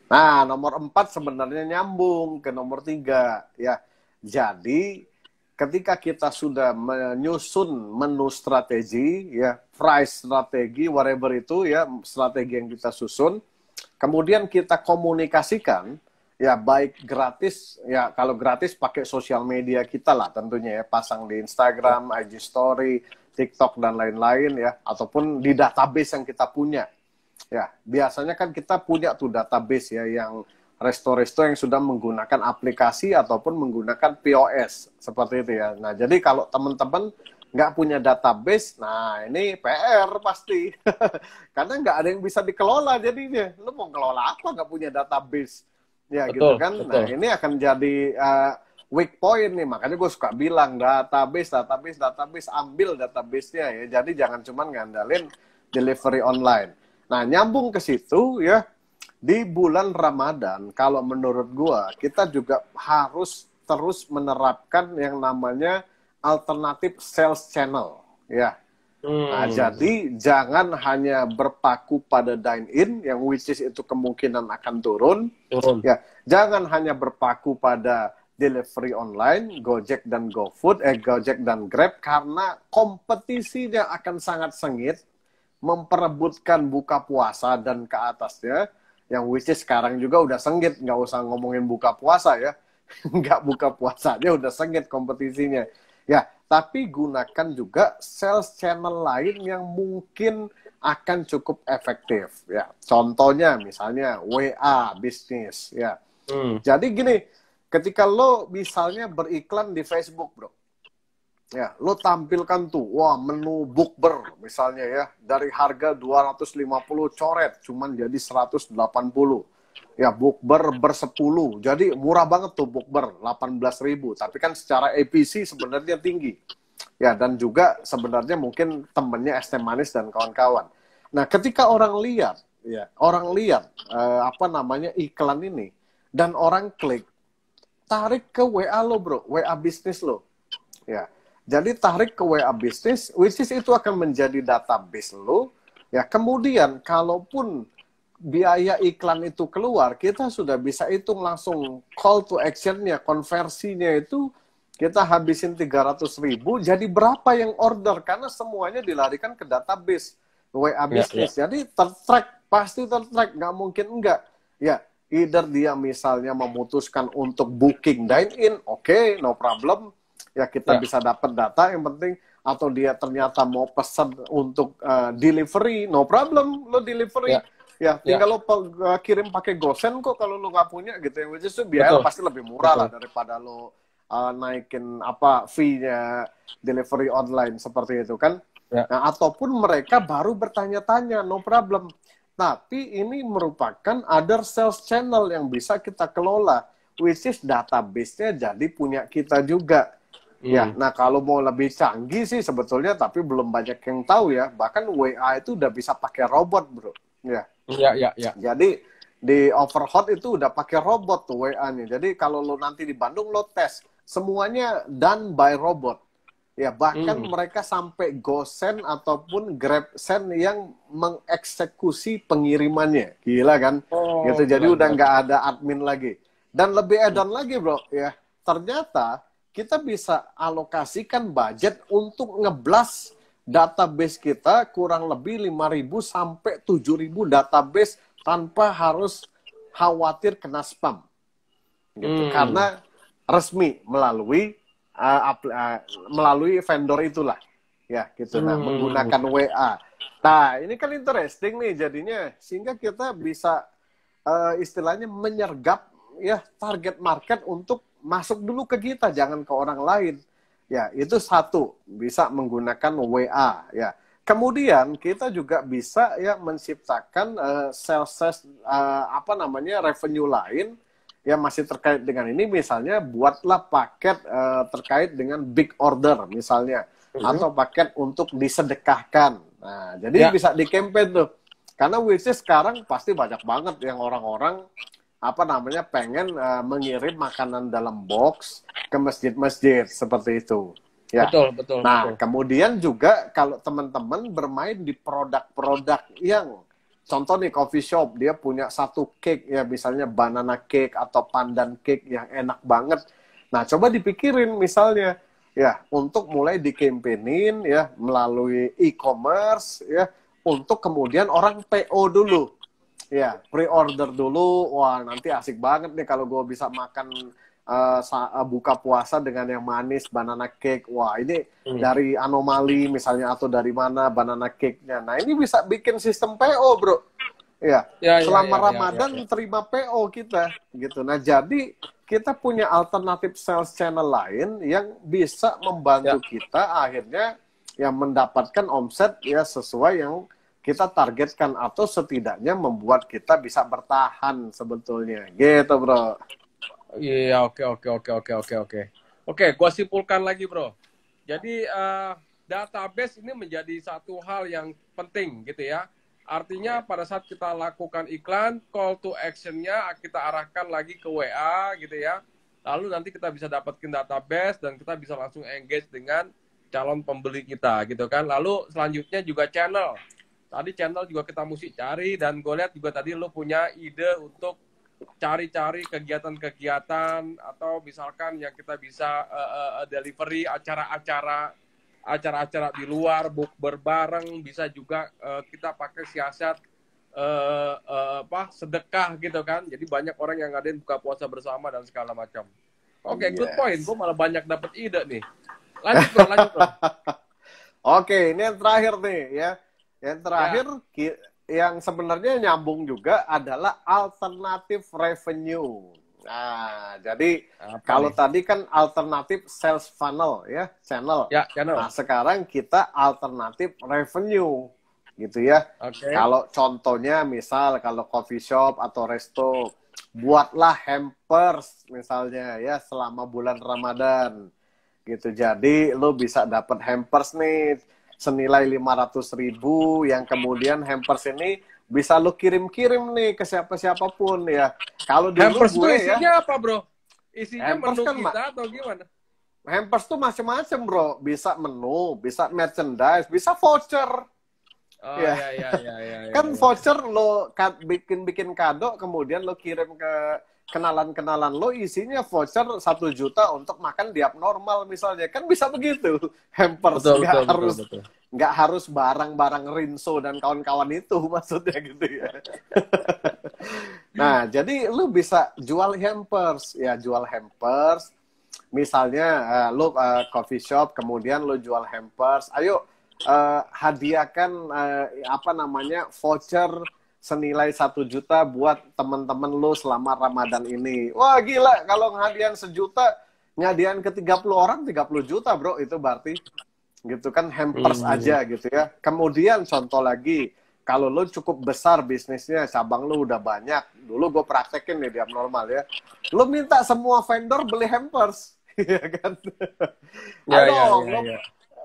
Nah, nomor 4 sebenarnya nyambung ke nomor 3 ya. Jadi ketika kita sudah menyusun menu strategi, ya, price strategi, whatever itu, ya, strategi yang kita susun, kemudian kita komunikasikan, ya, baik gratis, ya, kalau gratis pakai sosial media kita lah tentunya, ya, pasang di Instagram, IG Story, TikTok, dan lain-lain, ya, ataupun di database yang kita punya. Ya, biasanya kan kita punya tuh database, ya, yang resto-resto yang sudah menggunakan aplikasi ataupun menggunakan POS seperti itu ya. Nah, jadi kalau teman-teman nggak punya database, nah ini PR pasti. Karena nggak ada yang bisa dikelola jadinya. Lu mau ngelola apa nggak punya database? Ya gitu kan. Betul. Nah, ini akan jadi weak point nih. Makanya gue suka bilang database, ambil database-nya ya. Jadi jangan cuma ngandalin delivery online. Nah, nyambung ke situ ya. Di bulan Ramadan, kalau menurut gua, kita juga harus terus menerapkan yang namanya alternatif sales channel, ya. Nah, jadi jangan hanya berpaku pada dine-in, yang which is itu kemungkinan akan turun. Ya. Jangan hanya berpaku pada delivery online, Gojek dan GoFood, Gojek dan Grab, karena kompetisinya akan sangat sengit, memperebutkan buka puasa dan ke atasnya, yang which is sekarang juga udah sengit, nggak usah ngomongin buka puasa ya, nggak buka puasanya udah sengit kompetisinya. Ya, tapi gunakan juga sales channel lain yang mungkin akan cukup efektif. Ya, contohnya misalnya WA bisnis. Ya, jadi gini, ketika lo misalnya beriklan di Facebook, bro, ya, lo tampilkan tuh, wah menu bukber misalnya ya, dari harga 250 coret, cuman jadi 180. Ya, bukber ber-10, jadi murah banget tuh bukber, 18.000. Tapi kan secara APC sebenarnya tinggi. Ya, dan juga sebenarnya mungkin temennya es teh manis dan kawan-kawan. Nah, ketika orang lihat, ya, iklan ini, dan orang klik, tarik ke WA lo, bro, WA bisnis lo. Ya, jadi tarik ke WA bisnis, which is itu akan menjadi database lo. Ya, kemudian kalaupun biaya iklan itu keluar, kita sudah bisa hitung langsung call to action-nya, konversinya itu kita habisin 300.000, jadi berapa yang order? Karena semuanya dilarikan ke database WA bisnis. Jadi tertrack, pasti tertrack, nggak mungkin enggak. Ya, either dia misalnya memutuskan untuk booking dine-in, oke, no problem. Ya, kita bisa dapat data, yang penting. Atau dia ternyata mau pesan untuk delivery, no problem, lo delivery. Ya, tinggal lo kirim pakai GoSend kok kalau lo nggak punya gitu ya. Which is biaya pasti lebih murah lah daripada lo naikin fee-nya delivery online seperti itu kan. Nah, ataupun mereka baru bertanya-tanya, no problem. Tapi ini merupakan other sales channel yang bisa kita kelola, which is database-nya jadi punya kita juga. Ya, nah kalau mau lebih canggih sih sebetulnya, tapi belum banyak yang tahu ya. Bahkan WA itu udah bisa pakai robot, bro. Ya. Jadi di Overhot itu udah pakai robot tuh WA-nya. Jadi kalau lo nanti di Bandung lo tes, semuanya done by robot. Ya, bahkan mereka sampai GoSend ataupun GrabSend yang mengeksekusi pengirimannya. Gila kan? Gitu. Jadi udah nggak ada admin lagi. Dan lebih edan lagi, bro, ya. Ternyata kita bisa alokasikan budget untuk ngeblas database kita kurang lebih 5.000 sampai 7.000 database tanpa harus khawatir kena spam. Gitu. Karena resmi melalui vendor itulah. Ya, gitu. Nah, menggunakan WA. Nah, ini kan interesting nih jadinya, sehingga kita bisa istilahnya menyergap ya target market untuk masuk dulu ke kita, jangan ke orang lain. Ya, itu satu, bisa menggunakan WA ya. Kemudian kita juga bisa ya menciptakan sales revenue lain yang masih terkait dengan ini, misalnya buatlah paket terkait dengan big order misalnya, atau paket untuk disedekahkan. Nah, jadi bisa di campaign tuh. Karena which is sekarang pasti banyak banget yang orang-orang pengen mengirim makanan dalam box ke masjid-masjid seperti itu. Ya. Betul. Nah, kemudian juga kalau teman-teman bermain di produk-produk yang, contoh nih coffee shop, dia punya satu cake ya, misalnya banana cake atau pandan cake yang enak banget. Nah, coba dipikirin misalnya ya untuk mulai di-campaignin ya melalui e-commerce ya, untuk kemudian orang PO dulu. Ya, pre-order dulu. Wah, nanti asik banget nih kalau gue bisa makan buka puasa dengan yang manis, banana cake. Wah, ini dari Anomali misalnya, atau dari mana banana cake-nya. Nah, ini bisa bikin sistem PO, bro. Ya, selama Ramadan terima PO kita. Gitu. Nah, jadi kita punya alternatif sales channel lain yang bisa membantu kita akhirnya yang mendapatkan omset ya sesuai yang kita targetkan, atau setidaknya membuat kita bisa bertahan sebetulnya. Gitu, bro. Iya, oke. Oke, gua simpulkan lagi, bro. Jadi database ini menjadi satu hal yang penting gitu ya. Artinya pada saat kita lakukan iklan, call to action-nya kita arahkan lagi ke WA gitu ya. Lalu nanti kita bisa dapetin database dan kita bisa langsung engage dengan calon pembeli kita gitu kan. Lalu selanjutnya juga channel. Tadi channel juga kita mesti cari, dan gue lihat juga tadi lo punya ide untuk cari-cari kegiatan-kegiatan atau misalkan yang kita bisa delivery acara-acara di luar, bukber bareng, bisa juga kita pakai siasat sedekah gitu kan. Jadi banyak orang yang ngadain buka puasa bersama dan segala macam. Oke, good point. Gue malah banyak dapat ide nih. Lanjut bro, lanjut bro. Oke, ini yang terakhir nih ya. Yang terakhir yang sebenarnya nyambung juga adalah alternatif revenue. Nah, jadi kalau tadi kan alternatif sales funnel ya, channel. Ya, channel. Nah, sekarang kita alternatif revenue gitu ya. Okay. Kalau contohnya misal kalau coffee shop atau resto, buatlah hampers misalnya ya selama bulan Ramadan gitu. Jadi lo bisa dapat hampers nih senilai 500.000 yang kemudian hampers ini bisa lo kirim-kirim nih ke siapa-siapapun ya. Kalau dulu hampers gue isinya apa bro? Isinya hampers menu kan, kita atau gimana? Hampers tuh macam-macam bro. Bisa menu, bisa merchandise, bisa voucher. Oh ya. Kan voucher lo bikin kado kemudian lo kirim ke kenalan-kenalan lo, isinya voucher 1 juta untuk makan di abnormal misalnya, kan bisa begitu. Hampers nggak harus barang-barang Rinso dan kawan-kawan itu maksudnya gitu ya. Nah jadi lo bisa jual hampers ya, jual hampers misalnya lo coffee shop kemudian lo jual hampers, ayo hadiahkan voucher senilai 1 juta buat teman-teman lo selama Ramadan ini. Wah gila, kalau ngehadiahin 1 juta, ngehadiahin ke 30 orang 30 juta bro, itu berarti gitu kan hampers aja gitu ya. Kemudian contoh lagi, kalau lo cukup besar bisnisnya, cabang lo udah banyak, dulu gue praktekin nih di abnormal ya, lo minta semua vendor beli hampers, ya kan?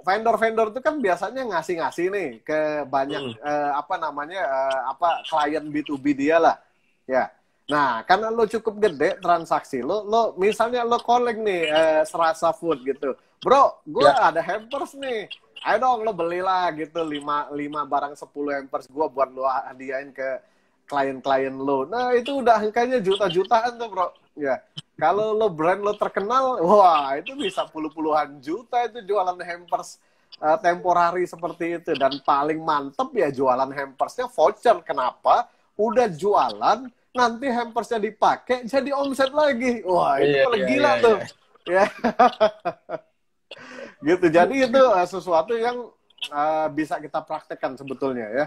Vendor-vendor itu kan biasanya ngasih-ngasih nih ke banyak klien B2B dia lah. Ya. Nah, karena lo cukup gede transaksi lo misalnya lo collect nih Serasa Food gitu. Bro, gue ada hampers nih. Ayo dong lo belilah gitu 5 barang 10 hampers gue buat lo hadiahin ke klien-klien lo. Nah, itu udah angkanya juta-jutaan tuh, bro. Ya. Kalau lo brand lo terkenal, wah itu bisa puluhan juta itu jualan hampers temporari seperti itu. Dan paling mantep ya jualan hampersnya voucher. Kenapa? Udah jualan, nanti hampersnya dipakai jadi omset lagi. Wah itu paling gila tuh. Ya. Gitu. Jadi itu sesuatu yang bisa kita praktekkan sebetulnya ya.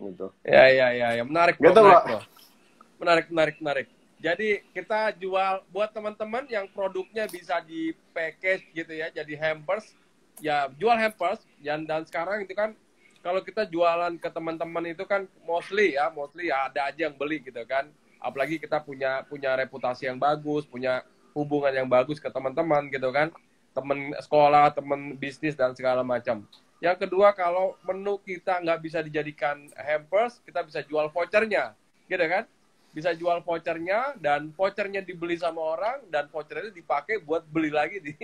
Gitu. Ya. Menarik, gitu, bro. Menarik. Jadi kita jual buat teman-teman yang produknya bisa di package gitu ya, jadi hampers, ya jual hampers. Dan sekarang itu kan kalau kita jualan ke teman-teman itu kan mostly ya ada aja yang beli gitu kan. Apalagi kita punya reputasi yang bagus, punya hubungan yang bagus ke teman-teman gitu kan, teman sekolah, teman bisnis dan segala macam. Yang kedua, kalau menu kita nggak bisa dijadikan hampers, kita bisa jual vouchernya, gitu kan? Bisa jual vouchernya, dan vouchernya dibeli sama orang, dan vouchernya dipakai buat beli lagi di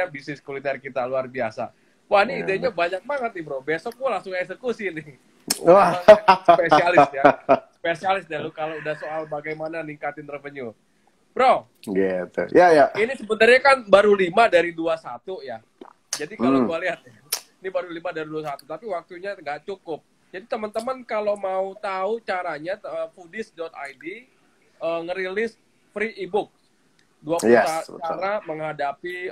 bisnis kuliner kita. Luar biasa. Wah, ini idenya banyak banget nih bro. Besok gua langsung eksekusi nih. Wah. Spesialis deh lu kalau udah soal bagaimana ningkatin revenue. Bro, gitu. Ya. Ini sebenarnya kan baru 5 dari 21 ya. Jadi kalau gua lihat, ini baru 5 dari 21, tapi waktunya nggak cukup. Jadi teman-teman kalau mau tahu caranya, foodies.id ngerilis free ebook 20 cara menghadapi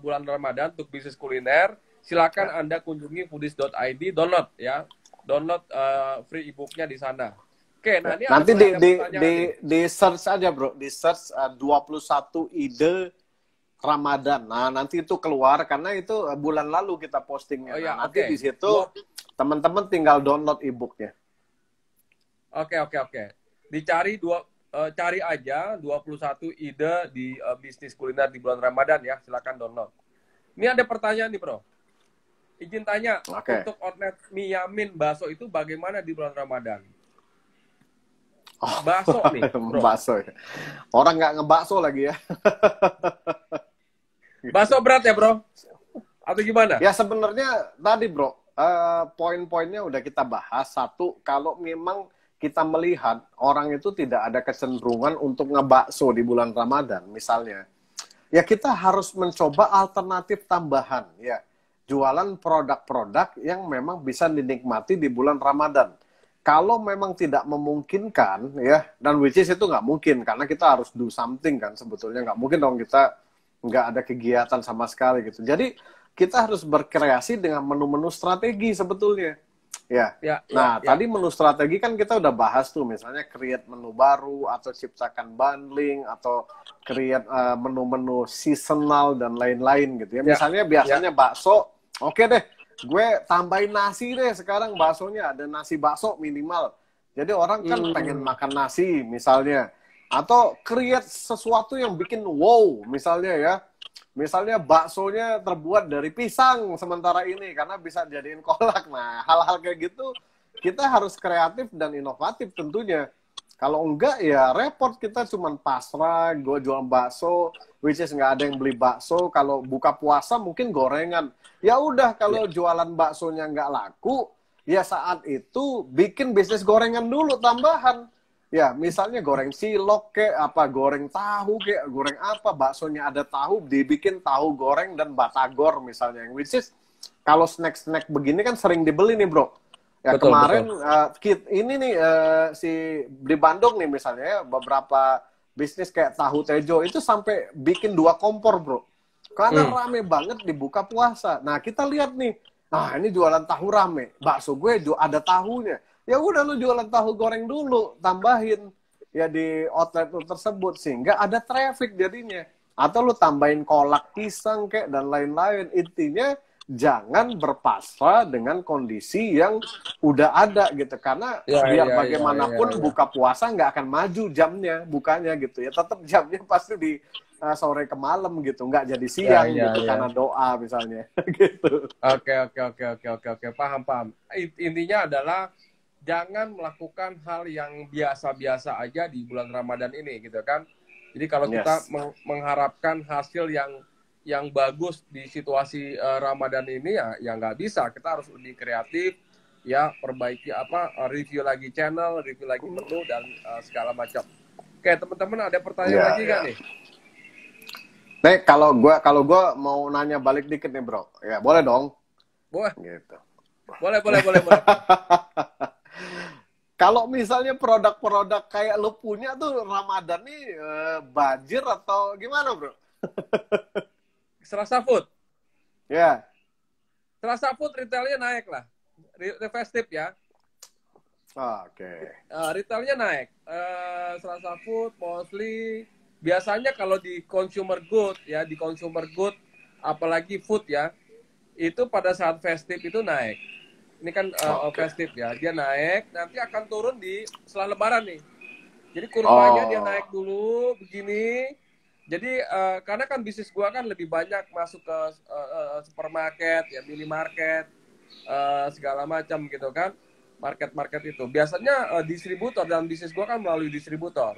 bulan Ramadan untuk bisnis kuliner. Silakan Anda kunjungi foodies.id, download ya. Download free ebooknya di sana. Oke, nah ini nanti di search aja bro, di search 21 ide Ramadan. Nah, nanti itu keluar karena itu bulan lalu kita postingnya. Nanti di situ teman-teman tinggal download e-booknya. Oke. Dicari cari aja 21 ide di bisnis kuliner di bulan Ramadan ya. Silakan download. Ini ada pertanyaan nih, Bro. Izin tanya, untuk outlet mie Yamin bakso itu bagaimana di bulan Ramadan? Bakso nih, bro. Bakso ya. Orang nggak ngebakso lagi ya. Bakso berat ya, bro? Atau gimana? Ya sebenarnya tadi, bro, poin-poinnya udah kita bahas. Satu, kalau memang kita melihat orang itu tidak ada kecenderungan untuk ngebakso di bulan Ramadan misalnya, ya kita harus mencoba alternatif tambahan ya. Jualan produk-produk yang memang bisa dinikmati di bulan Ramadan. Kalau memang tidak memungkinkan ya, dan which is itu nggak mungkin karena kita harus do something kan sebetulnya, nggak mungkin dong kita nggak ada kegiatan sama sekali gitu. Jadi kita harus berkreasi dengan menu-menu strategi sebetulnya. Ya. Nah, tadi menu strategi kan kita udah bahas tuh, misalnya create menu baru atau ciptakan bundling atau create menu-menu seasonal dan lain-lain gitu ya. Misalnya biasanya bakso, oke deh, gue tambahin nasi deh sekarang, baksonya ada nasi bakso minimal. Jadi orang kan pengen makan nasi misalnya. Atau create sesuatu yang bikin wow misalnya ya. Misalnya baksonya terbuat dari pisang sementara ini karena bisa jadiin kolak. Nah, hal-hal kayak gitu kita harus kreatif dan inovatif tentunya. Kalau enggak ya repot, kita cuman pasrah, gue jual bakso, which is nggak ada yang beli bakso. Kalau buka puasa mungkin gorengan. Ya udah, kalau jualan baksonya nggak laku, ya saat itu bikin bisnis gorengan dulu tambahan. Ya, misalnya goreng cilok kek, apa goreng tahu kek, goreng apa, baksonya ada tahu, dibikin tahu goreng dan batagor misalnya. Which is kalau snack-snack begini kan sering dibeli nih, Bro. Ya betul, kemarin ini nih si di Bandung nih misalnya ya, beberapa bisnis kayak tahu tejo itu sampai bikin 2 kompor, Bro. Karena rame banget dibuka puasa. Nah, kita lihat nih. Nah, ini jualan tahu rame. Bakso gue ada tahunya. Ya udah, lu jualan tahu goreng dulu, tambahin ya di outlet lu tersebut sehingga ada traffic jadinya. Atau lu tambahin kolak pisang kayak dan lain-lain. Intinya jangan berpasrah dengan kondisi yang udah ada gitu, karena biar bagaimanapun buka puasa nggak akan maju jamnya bukanya gitu ya, tetap jamnya pasti di sore ke malam gitu, nggak jadi siang gitu karena doa misalnya gitu. Oke, paham. Intinya adalah jangan melakukan hal yang biasa-biasa aja di bulan Ramadan ini gitu kan. Jadi kalau kita mengharapkan hasil yang bagus di situasi Ramadan ini ya nggak bisa. Kita harus lebih kreatif ya, perbaiki review lagi channel, review lagi menu dan segala macam. Oke, teman-teman ada pertanyaan lagi nggak nih? Nih kalau gua mau nanya balik dikit nih, Bro. Ya, boleh dong? Boleh. Gitu. Boleh. Kalau misalnya produk-produk kayak lu punya tuh Ramadan nih banjir atau gimana, Bro? Serasa Food. Ya. Serasa Food retailnya naik lah. Festive ya. Oke. Retailnya naik. Serasa Food mostly biasanya kalau di consumer good ya, apalagi food ya, itu pada saat festive itu naik. Ini kan festive ya, dia naik, nanti akan turun di setelah Lebaran nih. Jadi kurvanya dia naik dulu begini. Jadi karena kan bisnis gua kan lebih banyak masuk ke supermarket, ya minimarket, segala macam gitu kan, market itu. Biasanya distributor, dan bisnis gua kan melalui distributor.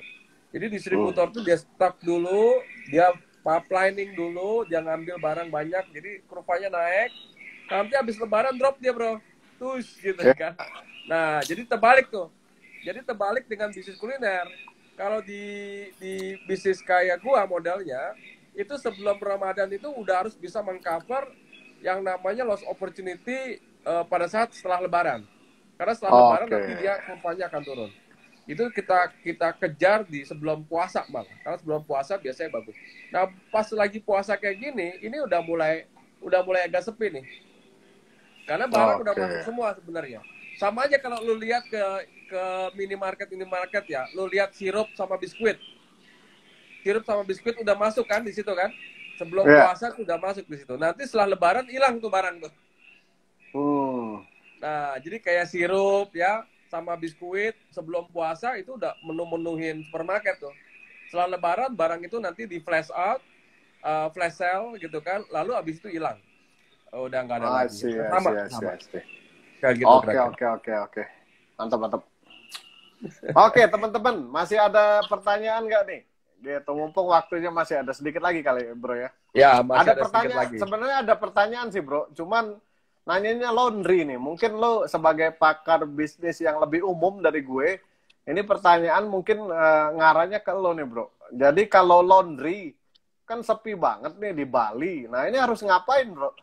Jadi distributor tuh dia stock dulu, dia pipelining dulu, dia ngambil barang banyak, jadi kurvanya naik. Nanti habis Lebaran drop dia, Bro. Terus gitu kan. Nah, jadi terbalik tuh. Jadi terbalik dengan bisnis kuliner. Kalau di bisnis kayak gua modalnya, itu sebelum Ramadan itu udah harus bisa mengcover yang namanya loss opportunity pada saat setelah Lebaran. Karena setelah Lebaran nanti dia kurvanya akan turun. Itu kita kejar di sebelum puasa malah. Karena sebelum puasa biasanya bagus. Nah, pas lagi puasa kayak gini, ini udah mulai agak sepi nih. Karena barang udah masuk semua sebenarnya. Sama aja kalau lu lihat ke minimarket ya, lu lihat sirup sama biskuit. Sirup sama biskuit udah masuk kan di situ kan? Sebelum puasa tuh udah masuk di situ. Nanti setelah Lebaran hilang tuh barang tuh. Nah, jadi kayak sirup ya sama biskuit sebelum puasa itu udah menu-menuhin supermarket tuh. Setelah Lebaran barang itu nanti di flash out, flash sale gitu kan, lalu abis itu hilang. Udah nggak ada lagi. Sama. Kayak gitu. Oke. Mantap. Oke, teman-teman, masih ada pertanyaan nggak nih? Gitu, mumpung waktunya masih ada sedikit lagi kali, Bro ya. Ya, masih ada pertanyaan lagi. Sebenarnya ada pertanyaan sih, Bro. Cuman nanyanya laundry nih. Mungkin lo sebagai pakar bisnis yang lebih umum dari gue, Ini pertanyaan mungkin ngarahnya ke lo nih, Bro. Jadi kalau laundry kan sepi banget nih di Bali. Nah, ini harus ngapain, Bro?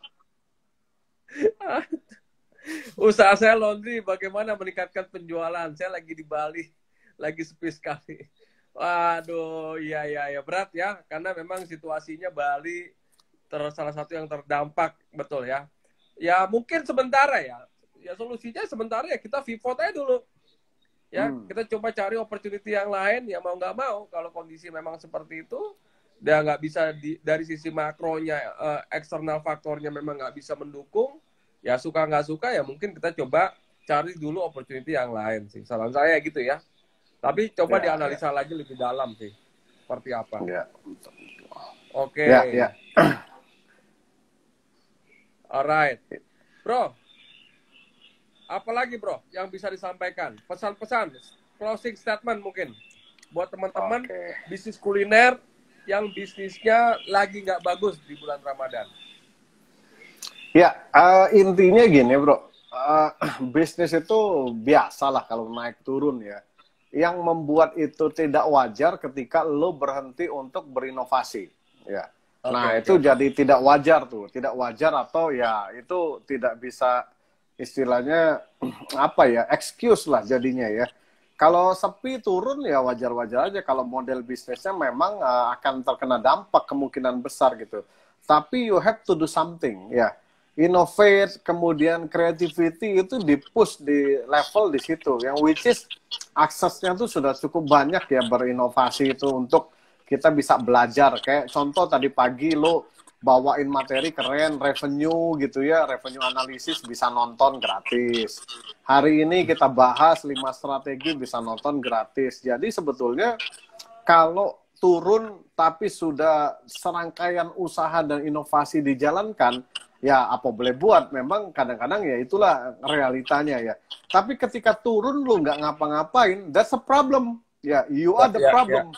Usaha saya laundry, bagaimana meningkatkan penjualan? Saya lagi di Bali, lagi sepi sekali. Waduh, iya, berat ya, karena memang situasinya Bali salah satu yang terdampak, betul ya. Ya mungkin sementara ya, solusinya sementara ya kita pivot aja dulu. Ya, kita coba cari opportunity yang lain, ya mau nggak mau, kalau kondisi memang seperti itu, dia nggak bisa dari sisi makronya, eksternal faktornya memang nggak bisa mendukung, ya suka nggak suka ya mungkin kita coba cari dulu opportunity yang lain sih. Saran saya gitu ya. Tapi coba dianalisa lagi lebih dalam sih. Seperti apa. Ya. Oke. Ya. Alright. Bro, apalagi bro yang bisa disampaikan? Pesan-pesan, closing statement mungkin. Buat teman-teman bisnis kuliner yang bisnisnya lagi nggak bagus di bulan Ramadan. Ya, intinya gini bro, bisnis itu biasalah kalau naik turun ya. Yang membuat itu tidak wajar ketika lo berhenti untuk berinovasi. Ya. Nah, itu jadi tidak wajar tuh. Tidak wajar atau ya itu tidak bisa istilahnya apa ya, excuse lah jadinya ya. Kalau sepi turun ya wajar-wajar aja. Kalau model bisnisnya memang akan terkena dampak kemungkinan besar gitu. Tapi you have to do something ya. Innovate, kemudian creativity itu di-push di level di situ. Yang which is aksesnya tuh sudah cukup banyak ya berinovasi itu untuk kita bisa belajar. Kayak contoh tadi pagi lo bawain materi keren, revenue gitu ya, revenue analisis bisa nonton gratis. Hari ini kita bahas 5 strategi bisa nonton gratis. Jadi sebetulnya kalau turun tapi sudah serangkaian usaha dan inovasi dijalankan, ya apa boleh buat, memang kadang-kadang ya itulah realitanya ya. Tapi ketika turun lu nggak ngapa-ngapain, that's a problem. Ya, you are the problem.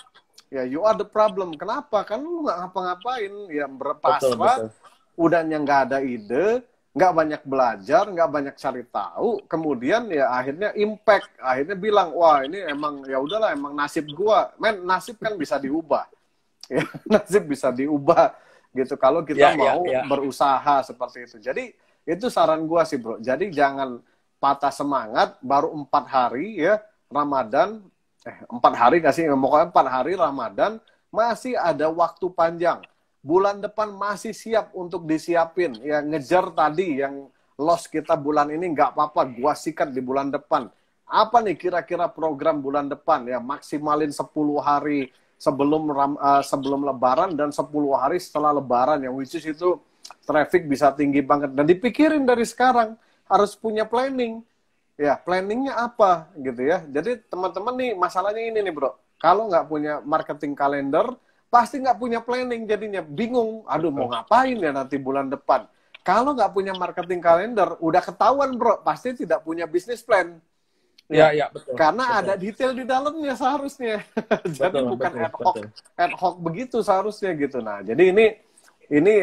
Ya, you are the problem. Kenapa? Kan lu nggak ngapa-ngapain, ya berpasrah, udahnya nggak ada ide, nggak banyak belajar, nggak banyak cari tahu, kemudian ya akhirnya impact, akhirnya bilang, wah ini emang ya udahlah, emang nasib gua, men, nasib kan bisa diubah, ya nasib bisa diubah gitu kalau kita mau berusaha seperti itu. Jadi itu saran gua sih bro. Jadi jangan patah semangat baru 4 hari ya Ramadan. 4 hari nggak sih? Pokoknya 4 hari Ramadan, masih ada waktu panjang. Bulan depan masih siap untuk disiapin. Ya ngejar tadi yang loss kita bulan ini nggak apa-apa, gua sikat di bulan depan. Apa nih kira-kira program bulan depan? Ya maksimalin 10 hari sebelum Lebaran dan 10 hari setelah Lebaran. Yang which is itu traffic bisa tinggi banget. Dan dipikirin dari sekarang, harus punya planning. Ya, planningnya apa gitu ya. Jadi teman-teman nih, masalahnya ini nih bro. Kalau nggak punya marketing calendar, pasti nggak punya planning jadinya. Bingung, aduh mau ngapain ya nanti bulan depan. Kalau nggak punya marketing calendar, udah ketahuan bro, pasti tidak punya business plan. Ya, betul. Karena ada detail di dalamnya seharusnya. Jadi bukan ad hoc begitu seharusnya gitu. Nah, jadi ini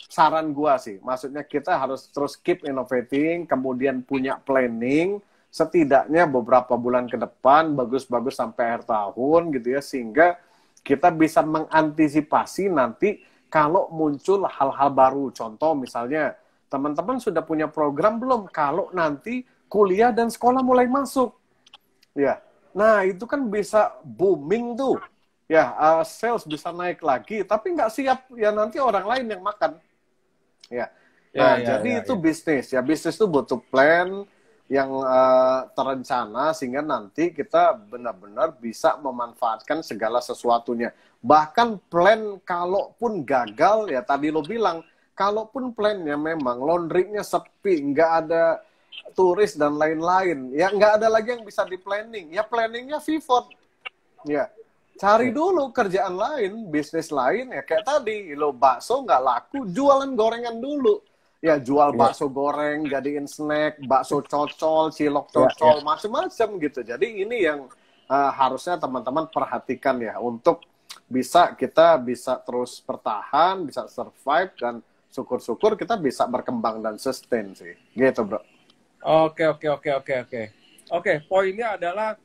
saran gua sih. Maksudnya kita harus terus keep innovating, kemudian punya planning, setidaknya beberapa bulan ke depan, bagus-bagus sampai akhir tahun gitu ya, sehingga kita bisa mengantisipasi nanti kalau muncul hal-hal baru. Contoh misalnya, teman-teman sudah punya program belum? Kalau nanti kuliah dan sekolah mulai masuk. Ya. Nah, itu kan bisa booming tuh. Ya, sales bisa naik lagi, tapi nggak siap, ya nanti orang lain yang makan. Ya, nah jadi itu bisnis. Ya, bisnis itu butuh plan yang terencana, sehingga nanti kita benar-benar bisa memanfaatkan segala sesuatunya. Bahkan plan kalaupun gagal, ya tadi lo bilang, kalaupun plannya memang laundry-nya sepi, nggak ada turis dan lain-lain, ya nggak ada lagi yang bisa di-planning. Ya planningnya pivot. Ya. Cari dulu kerjaan lain, bisnis lain, ya kayak tadi, lo bakso nggak laku, jualan gorengan dulu. Ya jual bakso goreng, jadiin snack, bakso cocol, cilok cocol, macam-macam gitu. Jadi ini yang harusnya teman-teman perhatikan ya, untuk kita bisa terus bertahan, bisa survive, dan syukur-syukur kita bisa berkembang dan sustain sih. Gitu bro. Oke, poinnya adalah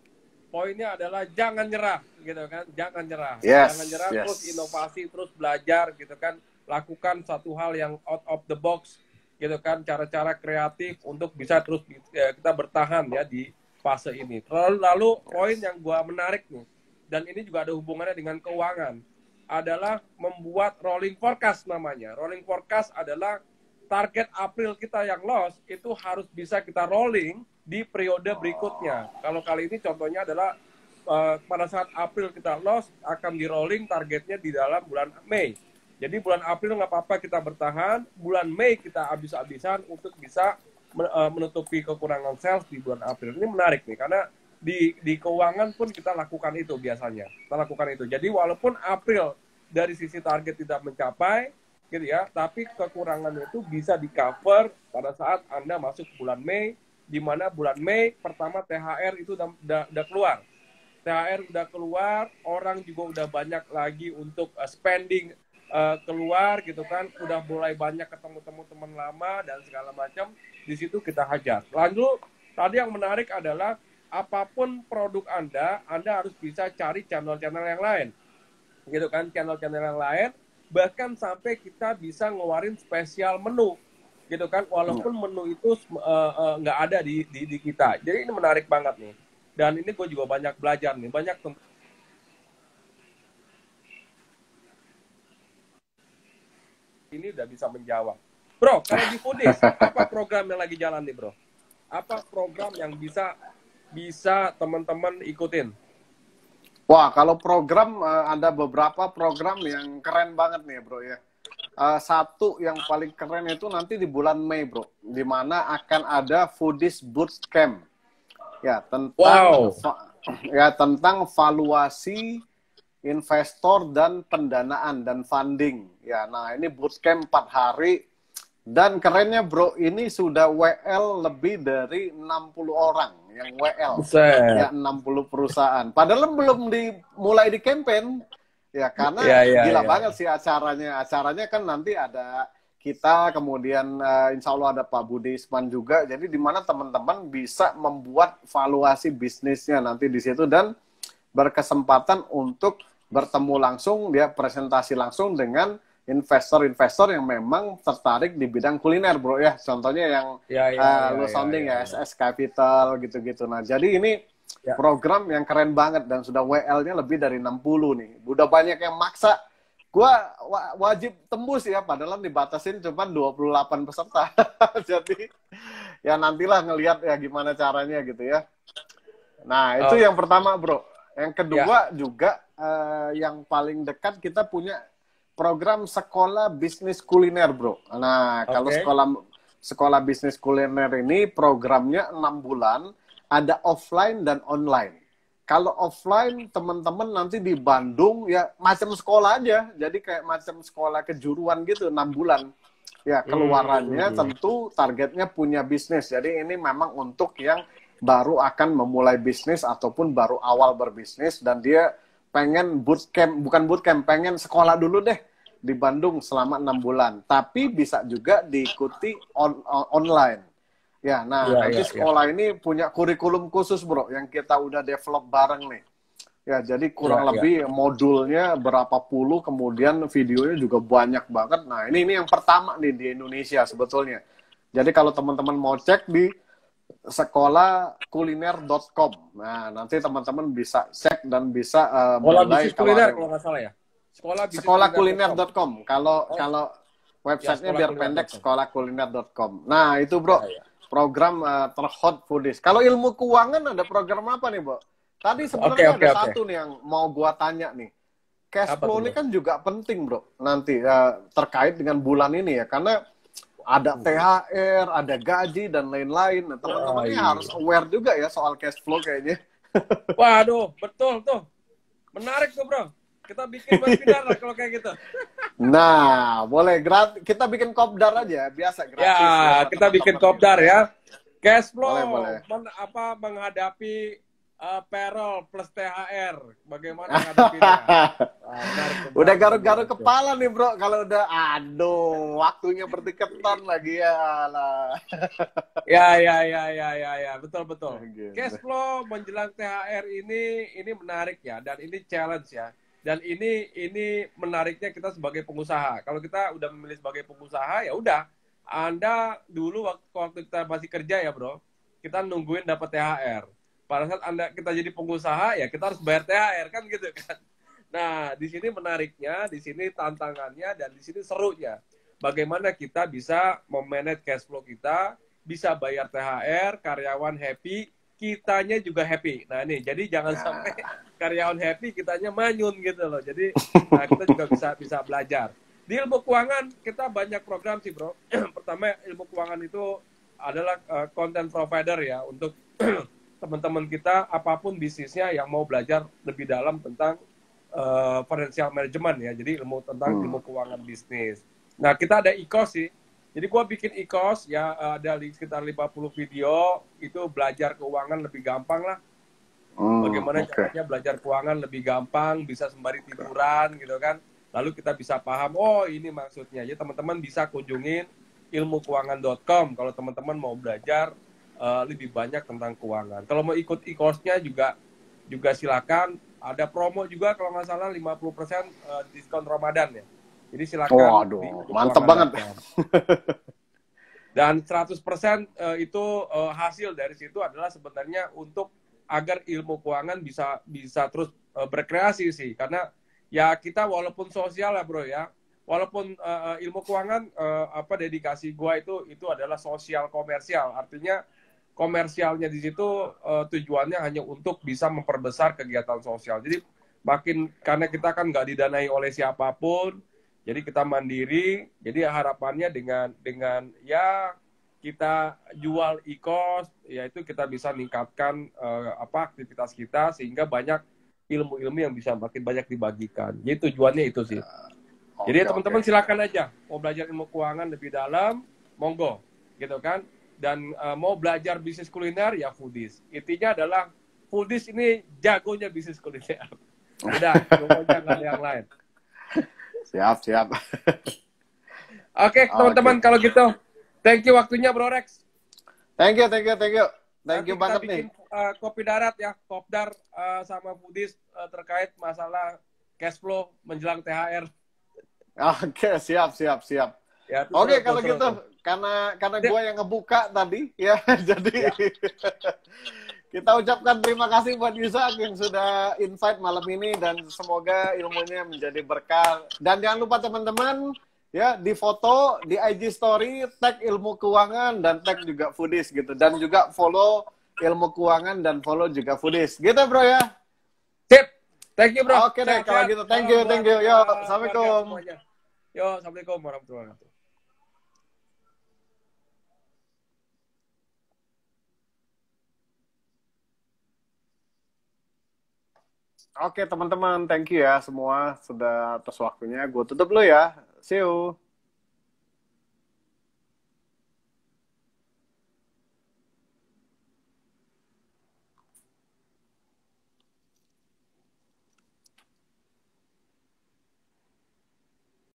poinnya adalah jangan nyerah, gitu kan? Jangan nyerah, Yes, jangan nyerah, yes. terus inovasi, terus belajar, gitu kan? Lakukan satu hal yang out of the box, gitu kan? Cara-cara kreatif untuk bisa terus kita bertahan ya di fase ini. Lalu poin yang gua menarik nih, dan ini juga ada hubungannya dengan keuangan, adalah membuat rolling forecast namanya. Rolling forecast adalah target April kita yang loss itu harus bisa kita rolling di periode berikutnya. Kalau kali ini contohnya adalah pada saat April kita loss akan di rolling targetnya di dalam bulan Mei. Jadi bulan April nggak apa-apa kita bertahan, bulan Mei kita habis-habisan untuk bisa menutupi kekurangan sales di bulan April. Ini menarik nih karena di keuangan pun kita lakukan itu biasanya. Kita lakukan itu. Jadi walaupun April dari sisi target tidak mencapai, gitu ya, tapi kekurangan itu bisa di-cover pada saat Anda masuk bulan Mei, di mana bulan Mei pertama THR itu udah keluar. THR udah keluar, orang juga udah banyak lagi untuk spending keluar gitu kan, udah mulai banyak ketemu teman lama dan segala macam. Di situ kita hajar. Lalu tadi yang menarik adalah apapun produk Anda harus bisa cari channel-channel yang lain. Gitu kan, channel-channel yang lain, bahkan sampai kita bisa ngeluarin spesial menu. Gitu kan, walaupun menu itu nggak ada di kita. Jadi ini menarik banget nih. Dan ini gue juga banyak belajar nih, banyak ini udah bisa menjawab. Bro, kalau di Foodies, apa program yang lagi jalan nih, bro? Apa program yang bisa teman-teman ikutin? Wah, kalau program ada beberapa program yang keren banget nih, bro ya. Satu yang paling keren itu nanti di bulan Mei, bro, di mana akan ada Foodies Bootcamp. Ya, tentang valuasi investor dan pendanaan dan funding. Ya, nah ini bootcamp 4 hari dan kerennya bro, ini sudah WL lebih dari 60 orang yang WL. Ya, 60 perusahaan. Padahal belum mulai di campaign. Ya, karena gila banget sih acaranya. Acaranya kan nanti ada kita, kemudian insya Allah ada Pak Budi Isman juga. Jadi di mana teman-teman bisa membuat valuasi bisnisnya nanti di situ dan berkesempatan untuk bertemu langsung, dia presentasi langsung dengan investor-investor yang memang tertarik di bidang kuliner, bro ya. Contohnya yang lo sounding ya, SS Capital gitu-gitu. Nah, jadi ini program yang keren banget dan sudah WL-nya lebih dari 60 nih. Udah banyak yang maksa. Gua wajib tembus ya, padahal dibatasin cuma 28 peserta. Jadi ya nantilah ngelihat ya gimana caranya gitu ya. Nah, itu yang pertama, bro. Yang kedua juga yang paling dekat kita punya program sekolah bisnis kuliner, bro. Nah, kalau sekolah bisnis kuliner ini programnya 6 bulan, ada offline dan online. Kalau offline, teman-teman nanti di Bandung, ya macam sekolah aja. Jadi kayak macam sekolah kejuruan gitu, 6 bulan. Ya, keluarannya tentu targetnya punya bisnis. Jadi ini memang untuk yang baru akan memulai bisnis ataupun baru awal berbisnis. Dan dia pengen bootcamp, bukan bootcamp, pengen sekolah dulu deh di Bandung selama 6 bulan. Tapi bisa juga diikuti online. Ya, nah nanti sekolah ini punya kurikulum khusus, bro, yang kita udah develop bareng nih. Ya, jadi kurang lebih modulnya berapa puluh, kemudian videonya juga banyak banget. Nah, ini yang pertama nih di Indonesia sebetulnya. Jadi kalau teman-teman mau cek di sekolahkuliner.com. Nah, nanti teman-teman bisa cek dan bisa mulai kuliner kalau nggak salah ya. Sekolahkuliner.com. Kalau websitenya biar pendek sekolahkuliner.com. Nah, itu, bro. Program terhot Foodies. Kalau ilmu keuangan ada program apa nih, Bo? Tadi sebenarnya ada satu nih yang mau gua tanya nih. Cash flow ini kan juga penting, bro. Nanti terkait dengan bulan ini ya, karena ada THR, ada gaji dan lain-lain. Nah, teman-teman ini harus aware juga ya soal cash flow kayaknya. Waduh, betul tuh. Menarik tuh, bro. Kita bikin webinar lah kalau kayak gitu. Nah, boleh gratis. Kita bikin kopdar aja, biasa gratis. Ya, kita bikin kopdar ya. Cash flow boleh. menghadapi payroll plus THR. Bagaimana ngadepinnya? Udah garuk-garuk kepala nih bro, kalau udah aduh waktunya berdekatan lagi ya lah. Ya, betul betul. Gitu. Cash flow menjelang THR ini menarik ya, dan ini challenge ya. Dan ini menariknya kita sebagai pengusaha. Kalau kita udah memilih sebagai pengusaha, ya udah. Anda dulu waktu kita masih kerja ya bro, kita nungguin dapat THR. Pada saat kita jadi pengusaha, ya kita harus bayar THR kan gitu kan. Nah, di sini menariknya, di sini tantangannya, dan di sini serunya. Bagaimana kita bisa memanage cash flow kita, bisa bayar THR, karyawan happy, kitanya juga happy. Nah ini, jadi jangan sampai karyawan happy, kitanya manyun gitu loh. Jadi kita juga bisa belajar. Di ilmu keuangan kita banyak program sih bro. Pertama, ilmu keuangan itu adalah content provider ya untuk teman-teman kita apapun bisnisnya yang mau belajar lebih dalam tentang financial management ya. Jadi tentang ilmu keuangan bisnis. Nah kita ada e-course sih. Jadi gue bikin e-course ya, ada sekitar 50 video, itu belajar keuangan lebih gampang lah. Bagaimana caranya belajar keuangan lebih gampang, bisa sembari tiduran gitu kan. Lalu kita bisa paham, oh ini maksudnya. Jadi teman-teman bisa kunjungin ilmukeuangan.com kalau teman-teman mau belajar lebih banyak tentang keuangan. Kalau mau ikut e-course-nya juga silakan. Ada promo juga kalau nggak salah 50% diskon Ramadan ya. Jadi silakan. Waduh, mantep banget. Dan 100% itu hasil dari situ adalah sebenarnya untuk agar ilmu keuangan bisa terus berkreasi sih. Karena ya kita walaupun sosial ya bro ya, walaupun ilmu keuangan dedikasi gua itu adalah sosial komersial. Artinya komersialnya di situ tujuannya hanya untuk bisa memperbesar kegiatan sosial. Jadi karena kita kan nggak didanai oleh siapapun, jadi kita mandiri. Jadi harapannya dengan ya kita jual e-course, yaitu kita bisa meningkatkan aktivitas kita sehingga banyak ilmu-ilmu yang bisa makin banyak dibagikan. Jadi tujuannya itu sih. Jadi teman-teman silakan aja mau belajar ilmu keuangan lebih dalam, monggo, gitu kan. Dan mau belajar bisnis kuliner ya Foodies. Intinya adalah Foodies ini jagonya bisnis kuliner. Udah, pokoknya nggak ada yang lain. Siap. Oke, teman-teman kalau gitu, thank you waktunya Bro Rex. Thank you. Thank you banget nih. Kopi darat ya, Kopdar sama Foodies terkait masalah cash flow menjelang THR. Oke, siap. Ya, Oke, kalau gitu, karena gue yang ngebuka tadi, ya, jadi kita ucapkan terima kasih buat Yusak yang sudah insight malam ini, dan semoga ilmunya menjadi berkah. Dan jangan lupa teman-teman, ya, di foto, di IG story, tag ilmu keuangan, dan tag juga Foodies gitu. Dan juga follow ilmu keuangan, dan follow juga Foodies. Gitu bro ya? Sip, thank you bro. Oke deh, kalau gitu, thank you. Yo, assalamualaikum. Yo, assalamualaikum warahmatullahi wabarakatuh. Oke teman-teman, thank you ya semua sudah atas waktunya. Gue tutup dulu ya. See you.